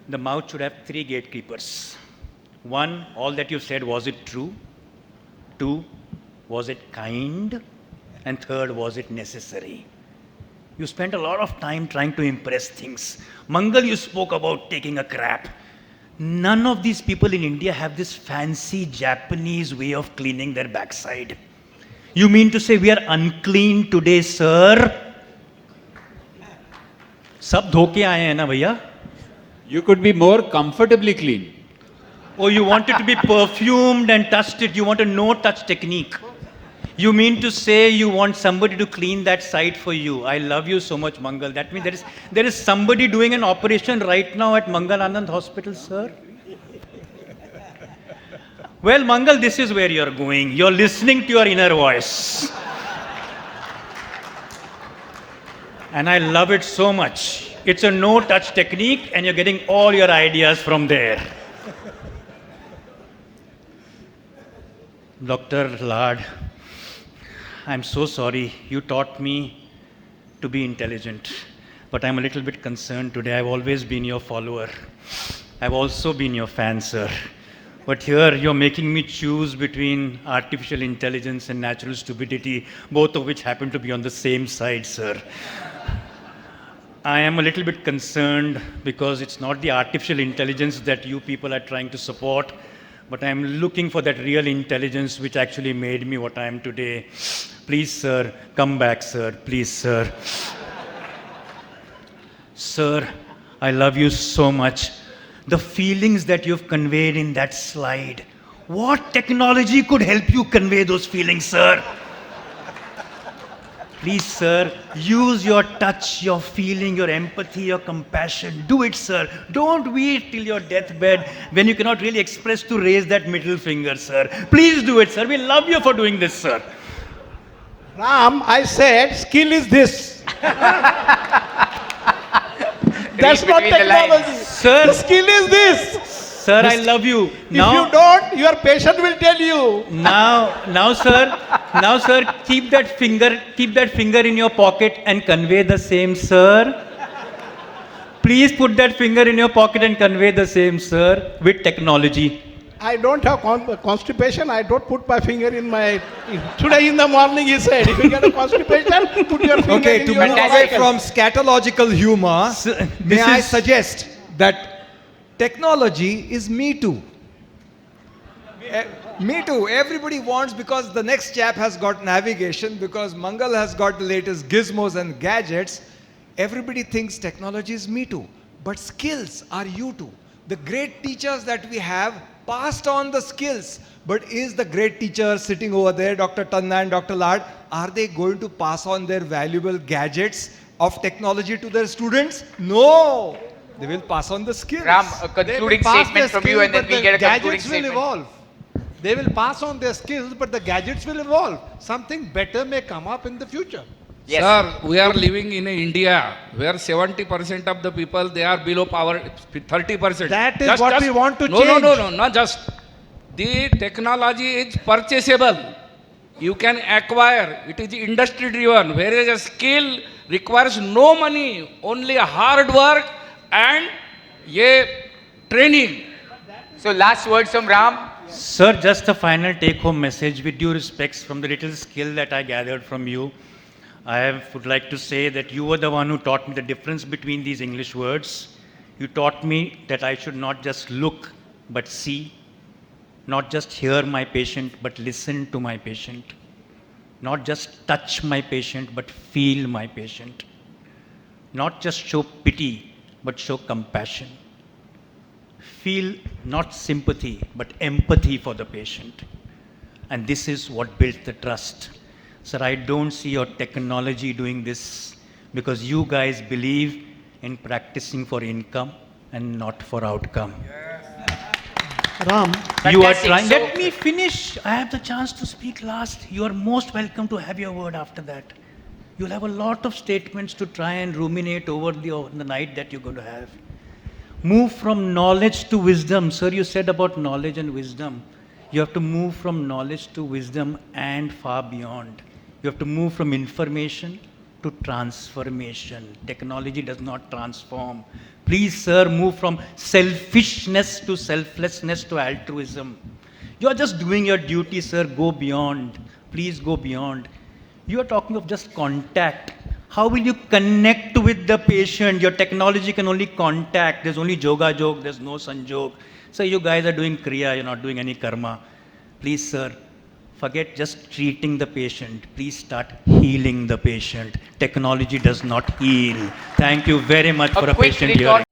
The mouth should have three gatekeepers. One, all that you said, was it true? Two, was it kind? And third, was it necessary? You spent a lot of time trying to impress things. Mangal, you spoke about taking a crap. None of these people in India have this fancy Japanese way of cleaning their backside. You mean to say we are unclean today, sir? सब धोके आए हैं ना भैया? You could be more comfortably clean. Oh, you want it to be perfumed and touched it. You want a no-touch technique. You mean to say you want somebody to clean that site for you. I love you so much, Mangal. That means there is somebody doing an operation right now at Mangal Anand Hospital, sir. Well, Mangal, this is where you're going. You're listening to your inner voice. And I love it so much. It's a no-touch technique and you're getting all your ideas from there. Dr. Lad, I'm so sorry. You taught me to be intelligent, but I'm a little bit concerned today. I've always been your follower. I've also been your fan, sir. But here you're making me choose between artificial intelligence and natural stupidity, both of which happen to be on the same side, sir. I am a little bit concerned because it's not the artificial intelligence that you people are trying to support, but I'm looking for that real intelligence which actually made me what I am today. Please, sir, come back, sir. Please, sir. Sir, I love you so much. The feelings that you've conveyed in that slide, what technology could help you convey those feelings, sir? Please, sir, use your touch, your feeling, your empathy, your compassion. Do it, sir. Don't wait till your deathbed when you cannot really express to raise that middle finger, sir. Please do it, sir. We love you for doing this, sir. Ram, I said skill is this. That's not technology. Sir, the skill is this. Sir, I love you. Now, if you don't, your patient will tell you. Now, sir, keep that finger in your pocket and convey the same, sir. Please put that finger in your pocket and convey the same, sir, with technology. I don't have constipation. I don't put my finger in my. Today in the morning, he said, if you get a constipation, put your finger in to your move pocket. away from scatological humor, may I suggest that technology is me too. Me too. Everybody wants, because the next chap has got navigation, because Mangal has got the latest gizmos and gadgets. Everybody thinks technology is me too. But skills are you too. The great teachers that we have passed on the skills. But is the great teacher sitting over there, Dr. Tanna and Dr. Lad, are they going to pass on their valuable gadgets of technology to their students? No. They will pass on the skills. Ram, a concluding statement from you and then we get a concluding statement. Gadgets will evolve. They will pass on their skills, but the gadgets will evolve. Something better may come up in the future. Yes. Sir, we are living in India where 70% of the people, they are below power, 30%. That is what we want to change. No, not just. The technology is purchasable. You can acquire. It is industry driven. Whereas a skill requires no money, only hard work and training. So last words from Ram. Sir, just a final take-home message with due respects from the little skill that I gathered from you. I would like to say that you were the one who taught me the difference between these English words. You taught me that I should not just look, but see. Not just hear my patient, but listen to my patient. Not just touch my patient, but feel my patient. Not just show pity, but show compassion. Feel not sympathy, but empathy for the patient. And this is what built the trust. Sir, I don't see your technology doing this because you guys believe in practicing for income and not for outcome. Ram, You are Fantastic. trying. So- Let me finish. I have the chance to speak last. You are most welcome to have your word after that. You'll have a lot of statements to try and ruminate over the night that you're going to have. Move from knowledge to wisdom. Sir, you said about knowledge and wisdom. You have to move from knowledge to wisdom and far beyond. You have to move from information to transformation. Technology does not transform. Please, sir, move from selfishness to selflessness to altruism. You're just doing your duty, sir. Go beyond. Please go beyond. You are talking of just contact. How will you connect with the patient? Your technology can only contact. There's only yoga jog, there's no sanjog. So you guys are doing kriya, you're not doing any karma. Please, sir, forget just treating the patient. Please start healing the patient. Technology does not heal. Thank you very much for a quick patient retort. hearing.